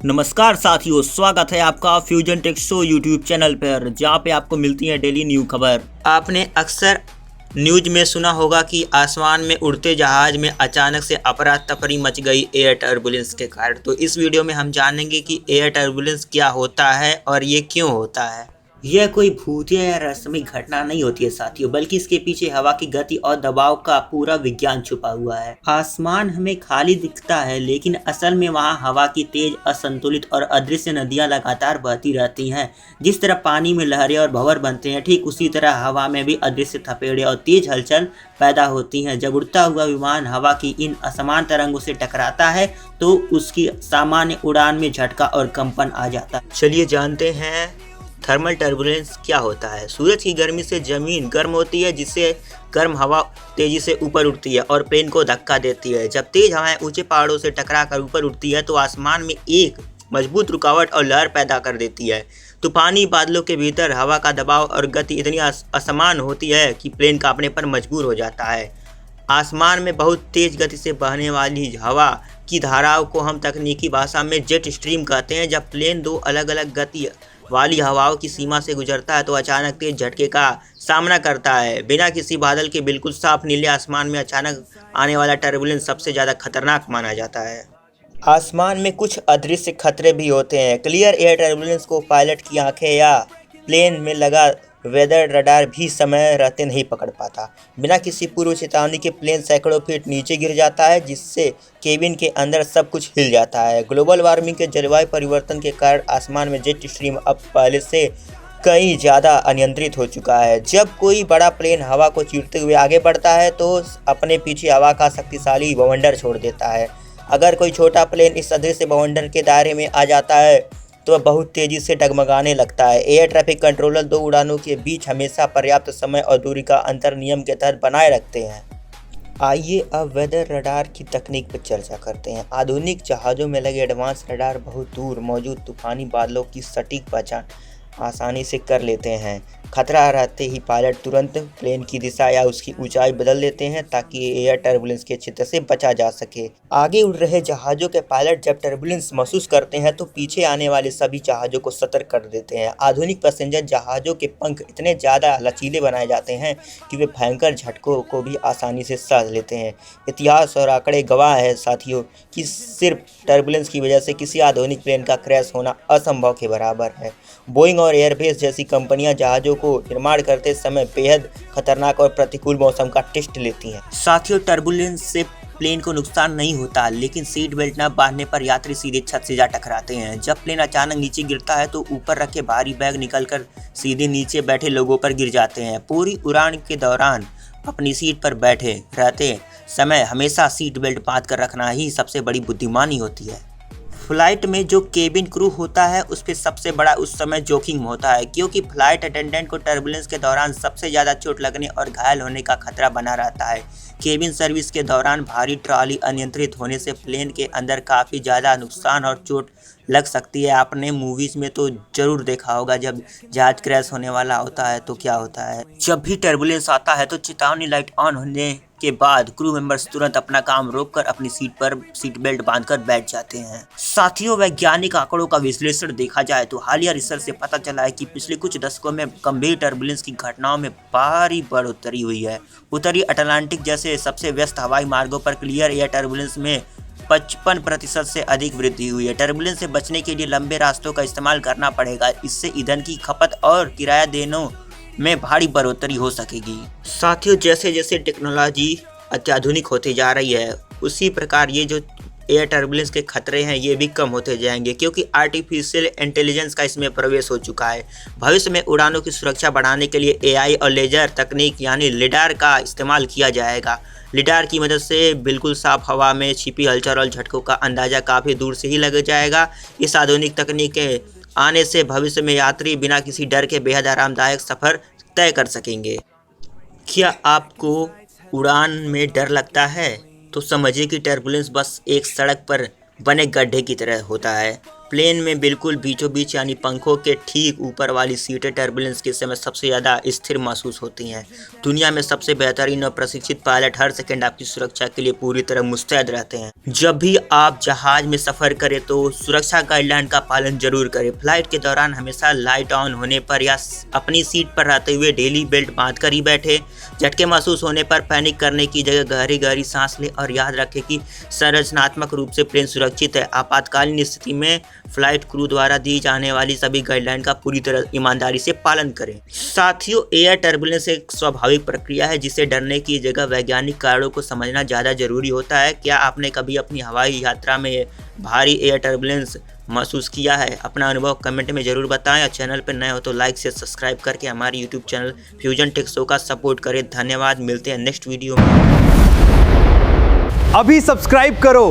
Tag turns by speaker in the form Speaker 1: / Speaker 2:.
Speaker 1: नमस्कार साथियों, स्वागत है आपका Fusion Tech Show YouTube channel पर, जहां पे आपको मिलती है डेली न्यू खबर। आपने अक्सर न्यूज में सुना होगा कि आसमान में उड़ते जहाज में अचानक से अफरा तफरी मच गई एयर टर्बुलेंस के कारण। तो इस वीडियो में हम जानेंगे कि एयर टर्बुलेंस क्या होता है और ये क्यों होता है। यह कोई भूतिया या रहस्यमय घटना नहीं होती है साथियों, बल्कि इसके पीछे हवा की गति और दबाव का पूरा विज्ञान छुपा हुआ है। आसमान हमें खाली दिखता है, लेकिन असल में वहाँ हवा की तेज, असंतुलित और अदृश्य नदियाँ लगातार बहती रहती हैं। जिस तरह पानी में लहरें और भंवर बनते हैं, ठीक उसी तरह हवा में भी अदृश्य थपेड़े और तेज हलचल पैदा होती हैं। जब उड़ता हुआ विमान हवा की इन असमान तरंगों से टकराता है तो उसकी सामान्य उड़ान में झटका और कंपन आ जाता है। चलिए जानते हैं थर्मल टर्बुलेंस क्या होता है। सूरज की गर्मी से जमीन गर्म होती है, जिससे गर्म हवा तेजी से ऊपर उठती है और प्लेन को धक्का देती है। जब तेज हवाएं ऊंचे पहाड़ों से टकराकर ऊपर उठती है तो आसमान में एक मजबूत रुकावट और लहर पैदा कर देती है। तूफानी बादलों के भीतर हवा का दबाव और गति इतनी असमान होती है कि प्लेन कांपने पर मजबूर हो जाता है। आसमान में बहुत तेज गति से बहने वाली हवा की धाराओं को हम तकनीकी भाषा में जेट स्ट्रीम कहते हैं। जब प्लेन दो अलग अलग गति वाली हवाओं की सीमा से गुजरता है तो अचानक तेज झटके का सामना करता है। बिना किसी बादल के बिल्कुल साफ नीले आसमान में अचानक आने वाला टर्बुलेंस सबसे ज़्यादा खतरनाक माना जाता है। आसमान में कुछ अदृश्य खतरे भी होते हैं। क्लियर एयर टर्बुलेंस को पायलट की आंखें या प्लेन में लगा वेदर रडार भी समय रहते नहीं पकड़ पाता। बिना किसी पूर्व चेतावनी के प्लेन सैकड़ों फीट नीचे गिर जाता है, जिससे केबिन के अंदर सब कुछ हिल जाता है। ग्लोबल वार्मिंग के जलवायु परिवर्तन के कारण आसमान में जेट स्ट्रीम अब पहले से कहीं ज़्यादा अनियंत्रित हो चुका है। जब कोई बड़ा प्लेन हवा को चीरते हुए आगे बढ़ता है तो अपने पीछे हवा का शक्तिशाली बवंडर छोड़ देता है। अगर कोई छोटा प्लेन इस अदृश्य बवंडर के दायरे में आ जाता है तो वह बहुत तेज़ी से डगमगाने लगता है। एयर ट्रैफिक कंट्रोलर दो उड़ानों के बीच हमेशा पर्याप्त समय और दूरी का अंतर नियम के तहत बनाए रखते हैं। आइए अब वेदर रडार की तकनीक पर चर्चा करते हैं। आधुनिक जहाज़ों में लगे एडवांस रडार बहुत दूर मौजूद तूफानी बादलों की सटीक पहचान आसानी से कर लेते हैं। खतरा रहते ही पायलट तुरंत प्लेन की दिशा या उसकी ऊंचाई बदल देते हैं ताकि एयर टर्बुलेंस के क्षेत्र से बचा जा सके। आगे उड़ रहे जहाज़ों के पायलट जब टर्बुलेंस महसूस करते हैं तो पीछे आने वाले सभी जहाज़ों को सतर्क कर देते हैं। आधुनिक पैसेंजर जहाज़ों के पंख इतने ज़्यादा लचीले बनाए जाते हैं कि वे भयंकर झटकों को भी आसानी से सह लेते हैं। इतिहास और आंकड़े गवाह है साथियों कि सिर्फ टर्बुलेंस की वजह से किसी आधुनिक प्लेन का क्रैश होना असंभव के बराबर है। बोइंग और एयरबस जैसी कंपनियां जहाज़ों को निर्माण करते समय बेहद खतरनाक और प्रतिकूल मौसम का टेस्ट लेती हैं। साथियों, टर्बुलेंस से प्लेन को नुकसान नहीं होता, लेकिन सीट बेल्ट न बांधने पर यात्री सीधे छत से जा टकराते हैं। जब प्लेन अचानक नीचे गिरता है तो ऊपर रखे भारी बैग निकलकर सीधे नीचे बैठे लोगों पर गिर जाते हैं। पूरी उड़ान के दौरान अपनी सीट पर बैठे रहते समय हमेशा सीट बेल्ट बांध कर रखना ही सबसे बड़ी बुद्धिमानी होती है। फ्लाइट में जो केबिन क्रू होता है उस पर सबसे बड़ा उस समय जोखिम होता है, क्योंकि फ्लाइट अटेंडेंट को टर्बुलेंस के दौरान सबसे ज़्यादा चोट लगने और घायल होने का खतरा बना रहता है। केबिन सर्विस के दौरान भारी ट्रॉली अनियंत्रित होने से प्लेन के अंदर काफ़ी ज़्यादा नुकसान और चोट लग सकती है। आपने मूवीज़ में तो ज़रूर देखा होगा, जब जहाज क्रैश होने वाला होता है तो क्या होता है। जब भी टर्बुलेंस आता है तो चेतावनी लाइट ऑन होने के बाद क्रू मेंबर्स तुरंत अपना काम रोककर अपनी सीट पर सीट बेल्ट बांधकर बैठ जाते हैं। साथियों, वैज्ञानिक आंकड़ों का विश्लेषण देखा जाए तो हालिया रिसर्च से पता चला है कि पिछले कुछ दशकों में गंभीर टर्बुलेंस की घटनाओं में भारी बढ़ोतरी हुई है। उत्तरी अटलांटिक जैसे सबसे व्यस्त हवाई मार्गों पर क्लियर एयर टर्बुलेंस में 55% से अधिक वृद्धि हुई है। टर्बुलेंस से बचने के लिए लंबे रास्तों का इस्तेमाल करना पड़ेगा। इससे ईंधन की खपत और किराया देने में भारी बढ़ोतरी हो सकेगी। साथियों, जैसे जैसे टेक्नोलॉजी अत्याधुनिक होती जा रही है उसी प्रकार ये जो एयर टर्बुलेंस के खतरे हैं ये भी कम होते जाएंगे, क्योंकि आर्टिफिशियल इंटेलिजेंस का इसमें प्रवेश हो चुका है। भविष्य में उड़ानों की सुरक्षा बढ़ाने के लिए एआई और लेजर तकनीक यानी लिडार का इस्तेमाल किया जाएगा। लिडार की मदद से बिल्कुल साफ हवा में छिपी हलचल और झटकों का अंदाज़ा काफ़ी दूर से ही लग जाएगा। इस आधुनिक तकनीक के आने से भविष्य में यात्री बिना किसी डर के बेहद आरामदायक सफ़र तय कर सकेंगे। क्या आपको उड़ान में डर लगता है? तो समझिए कि टर्बुलेंस बस एक सड़क पर बने गड्ढे की तरह होता है। प्लेन में बिल्कुल बीचों बीच यानी पंखों के ठीक ऊपर वाली सीटें टर्बुलेंस के समय सबसे ज़्यादा स्थिर महसूस होती हैं। दुनिया में सबसे बेहतरीन और प्रशिक्षित पायलट हर सेकंड आपकी सुरक्षा के लिए पूरी तरह मुस्तैद रहते हैं। जब भी आप जहाज में सफ़र करें तो सुरक्षा गाइडलाइन का पालन जरूर करें। फ्लाइट के दौरान हमेशा लाइट ऑन होने पर या अपनी सीट पर रहते हुए डेली बेल्ट बांध कर ही बैठे। झटके महसूस होने पर पैनिक करने की जगह गहरी गहरी सांस लें और याद रखें कि संरचनात्मक रूप से प्लेन सुरक्षित है। आपातकालीन स्थिति में फ्लाइट क्रू द्वारा दी जाने वाली सभी गाइडलाइन का पूरी तरह ईमानदारी से पालन करें। साथियों, एयर टर्बुलेंस एक स्वाभाविक प्रक्रिया है जिसे डरने की जगह वैज्ञानिक कारणों को समझना ज़्यादा जरूरी होता है। क्या आपने कभी अपनी हवाई यात्रा में भारी एयर टर्बुलेंस महसूस किया है? अपना अनुभव कमेंट में जरूर बताएं और चैनल पर नए हो तो लाइक से सब्सक्राइब करके हमारे YouTube channel Fusion Tech Show का सपोर्ट करें। धन्यवाद, मिलते हैं नेक्स्ट वीडियो में।
Speaker 2: अभी सब्सक्राइब करो